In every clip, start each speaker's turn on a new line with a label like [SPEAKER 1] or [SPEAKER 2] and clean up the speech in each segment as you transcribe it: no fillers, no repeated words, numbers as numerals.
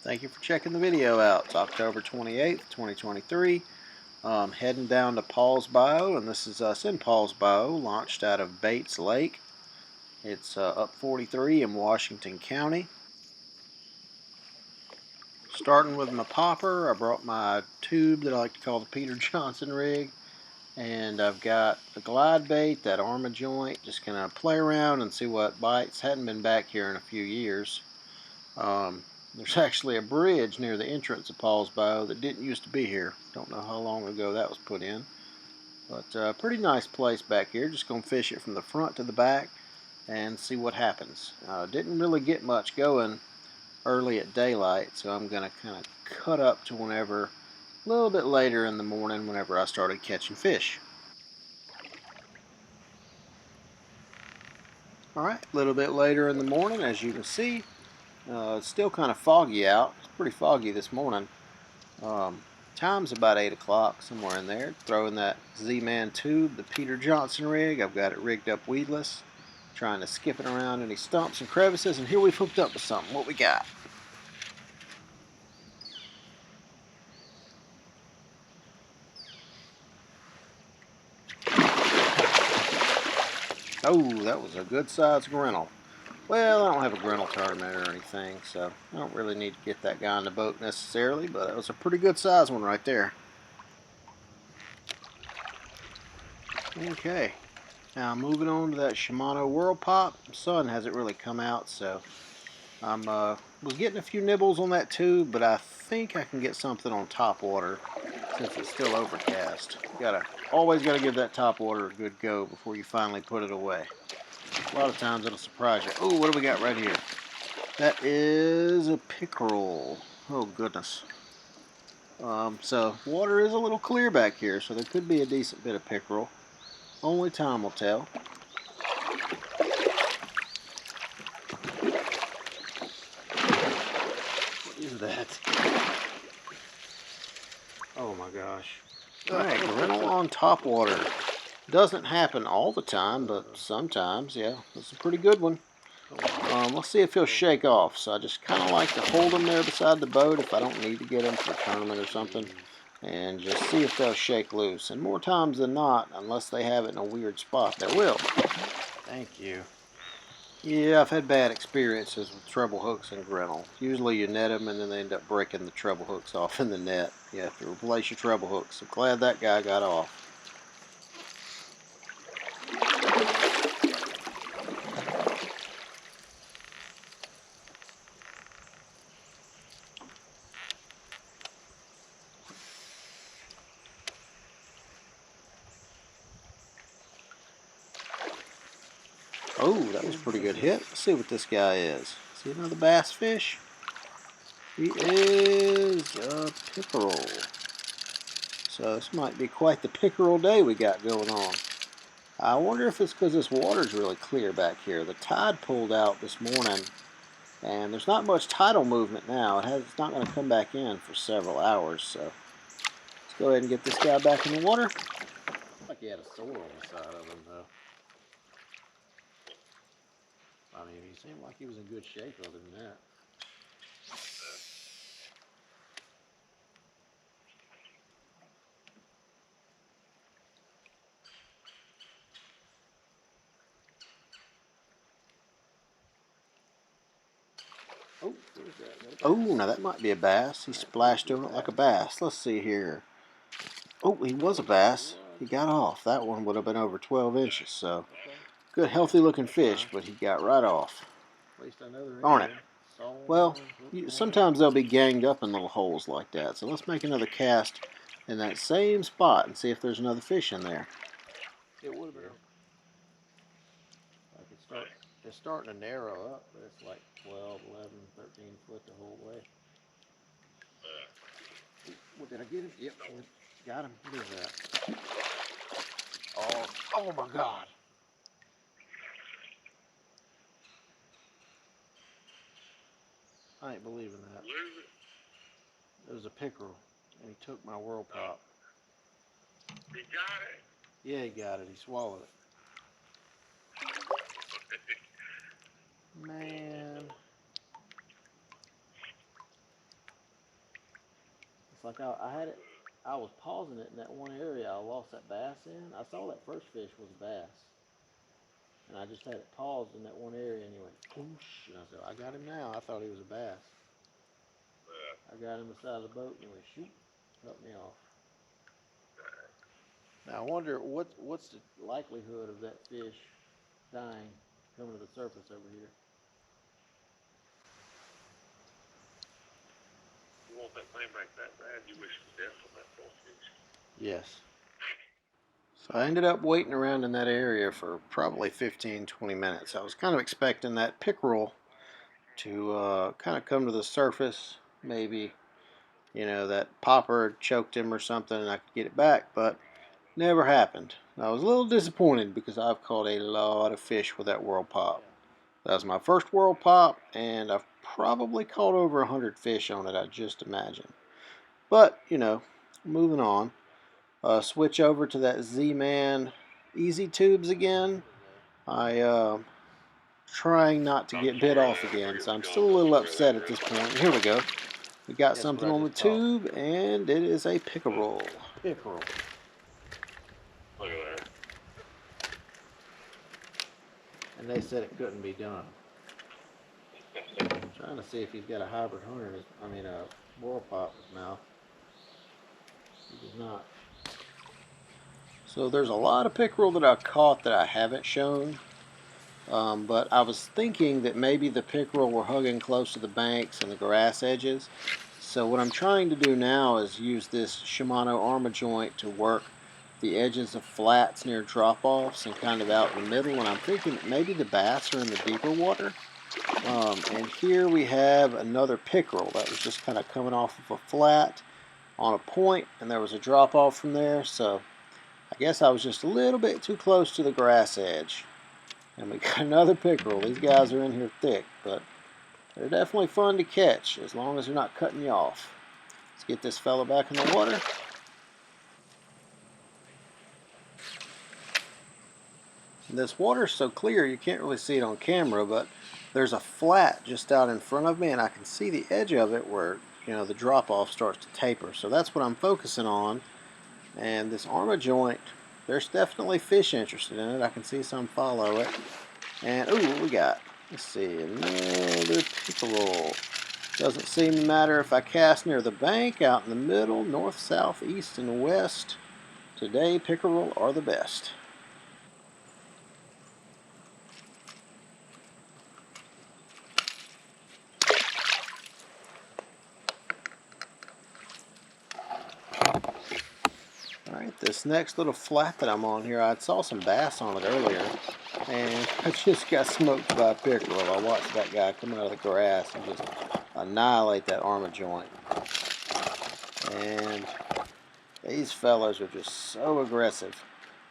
[SPEAKER 1] Thank you for checking the video out. It's October 28th, 2023. Heading down to Paul's Bayou, and this is us in Paul's Bayou, launched out of Bates Lake. It's up 43 in Washington County. Starting with my popper, I brought my tube that I like to call the Peter Johnson rig, and I've got the glide bait, that ArmaJoint. Just gonna play around and see what bites. Hadn't been back here in a few years. There's actually a bridge near the entrance of Paul's Bayou that didn't used to be here. Don't know how long ago that was put in. But pretty nice place back here. Just going to fish it from the front to the back and see what happens. Didn't really get much going early at daylight, so I'm going to kind of cut up to whenever, a little bit later in the morning, whenever I started catching fish. Alright, a little bit later in the morning, as you can see. It's still kind of foggy out. It's pretty foggy this morning. Time's about 8 o'clock, somewhere in there. Throwing that Z-Man tube, the Peter Johnson rig. I've got it rigged up weedless. Trying to skip it around any stumps and crevices. And here we've hooked up with something. What we got? Oh, that was a good sized grinnell. Well, I don't have a grinnell tournament or anything, so I don't really need to get that guy on the boat necessarily, but that was a pretty good size one right there. Okay, now moving on to that Shimano World Pop. The sun hasn't really come out, so I was getting a few nibbles on that tube, but I think I can get something on top water since it's still overcast. Always gotta give that top water a good go before you finally put it away. A lot of times it'll surprise you. Oh, what do we got right here? That is a pickerel. Oh goodness. So water is a little clear back here, so there could be a decent bit of pickerel. Only time will tell. What is that? Oh my gosh. Alright, grinnell on top water. Doesn't happen all the time, but sometimes, yeah. It's a pretty good one. Let's see if he'll shake off. So I just kind of like to hold him there beside the boat if I don't need to get him for a tournament or something. And just see if they'll shake loose. And more times than not, unless they have it in a weird spot, they will. Thank you. Yeah, I've had bad experiences with treble hooks and grinnell. Usually you net them and then they end up breaking the treble hooks off in the net. You have to replace your treble hooks. I'm glad that guy got off. Oh, that was a pretty good hit. Let's see what this guy is. See another bass fish? He is a pickerel. So this might be quite the pickerel day we got going on. I wonder if it's because this water's really clear back here. The tide pulled out this morning, and there's not much tidal movement now. It's not going to come back in for several hours. So let's go ahead and get this guy back in the water. Like he had a sore on the side of him, though. I mean, he seemed like he was in good shape other than that. Oh, there's that. Oh, now that might be a bass. He splashed on it like a bass. Let's see here. Oh, he was a bass. He got off. That one would have been over 12 inches, so good, healthy looking fish, but he got right off. Darn it. Well, sometimes they'll be ganged up in little holes like that, so let's make another cast in that same spot and see if there's another fish in there. It would have been. It's starting to narrow up, but it's like 12, 11, 13 foot the whole way. What, did I get him? Yep, got him. What is that? Oh my God. I ain't believing that. It was a pickerel, and he took my World Pop.
[SPEAKER 2] He got it?
[SPEAKER 1] Yeah, he got it. He swallowed it. Man. like I had it, I was pausing it in that one area I lost that bass in. I saw that first fish was a bass. And I just had it paused in that one area and he went whoosh. And I said, I got him now. I thought he was a bass. I got him beside the boat and he went shoot, cut me off. Now I wonder what's the likelihood of that fish dying coming to the surface over here.
[SPEAKER 2] You want that thing back that bad? You wish for death on that poor fish.
[SPEAKER 1] Yes. So I ended up waiting around in that area for probably 15-20 minutes. I was kind of expecting that pickerel to kind of come to the surface. Maybe, you know, that popper choked him or something and I could get it back, but never happened. I was a little disappointed because I've caught a lot of fish with that World Pop. That was my first World Pop, and I've probably caught over 100 fish on it, I just imagine. But, you know, moving on. Switch over to that Z-Man EZ Tubez again. Trying not to get bit off again, so I'm still a little upset at this point. Here we go. We got something on the tube, and it is a pickerel. Pickerel.
[SPEAKER 2] Look at that.
[SPEAKER 1] And they said it couldn't be done. I'm trying to see if he's got a hybrid hunter in his, a World Pop in his mouth. He does not. So there's a lot of pickerel that I caught that I haven't shown. But I was thinking that maybe the pickerel were hugging close to the banks and the grass edges. So what I'm trying to do now is use this Shimano ArmaJoint to work the edges of flats near drop-offs and kind of out in the middle. And I'm thinking that maybe the bass are in the deeper water. And here we have another pickerel that was just kind of coming off of a flat on a point, and there was a drop-off from there. So I guess I was just a little bit too close to the grass edge. And we got another pickerel. These guys are in here thick, but they're definitely fun to catch as long as they're not cutting you off. Let's get this fella back in the water. And this water's so clear you can't really see it on camera, but there's a flat just out in front of me and I can see the edge of it where, you know, the drop-off starts to taper. So that's what I'm focusing on. And this ArmaJoint, there's definitely fish interested in it. I can see some follow it. And, ooh, what we got? Let's see, another pickerel. Doesn't seem to matter if I cast near the bank, out in the middle, north, south, east, and west. Today, pickerel are the best. Alright, this next little flat that I'm on here, I saw some bass on it earlier, and I just got smoked by a pickerel. I watched that guy come out of the grass and just annihilate that ArmaJoint. And these fellas are just so aggressive.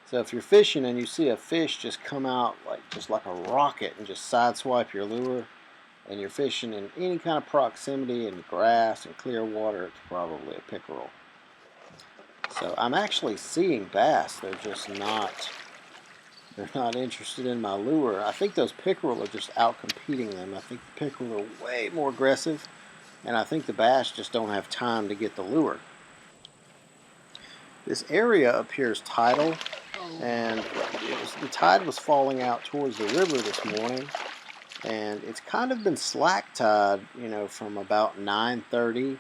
[SPEAKER 1] So if you're fishing and you see a fish just come out just like a rocket and just sideswipe your lure, and you're fishing in any kind of proximity in grass and clear water, it's probably a pickerel. So I'm actually seeing bass. They're not interested in my lure. I think those pickerel are just out competing them. I think the pickerel are way more aggressive, and I think the bass just don't have time to get the lure. This area up here is tidal, and the tide was falling out towards the river this morning, and it's kind of been slack tide, you know, from about 9:30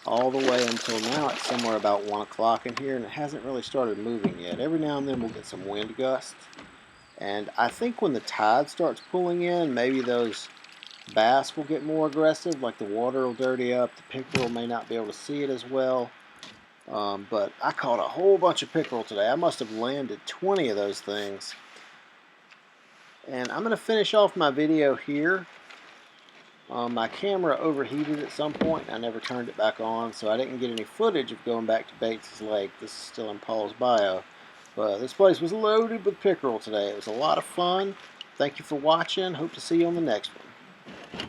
[SPEAKER 1] all the way until now. It's somewhere about 1 o'clock in here, and it hasn't really started moving yet. Every now and then we'll get some wind gusts, and I think when the tide starts pulling in, maybe those bass will get more aggressive, like the water will dirty up, the pickerel may not be able to see it as well. But I caught a whole bunch of pickerel today. I must have landed 20 of those things. And I'm going to finish off my video here. My camera overheated at some point. I never turned it back on, so I didn't get any footage of going back to Bates' Lake. This is still in Paul's Bayou. But this place was loaded with pickerel today. It was a lot of fun. Thank you for watching. Hope to see you on the next one.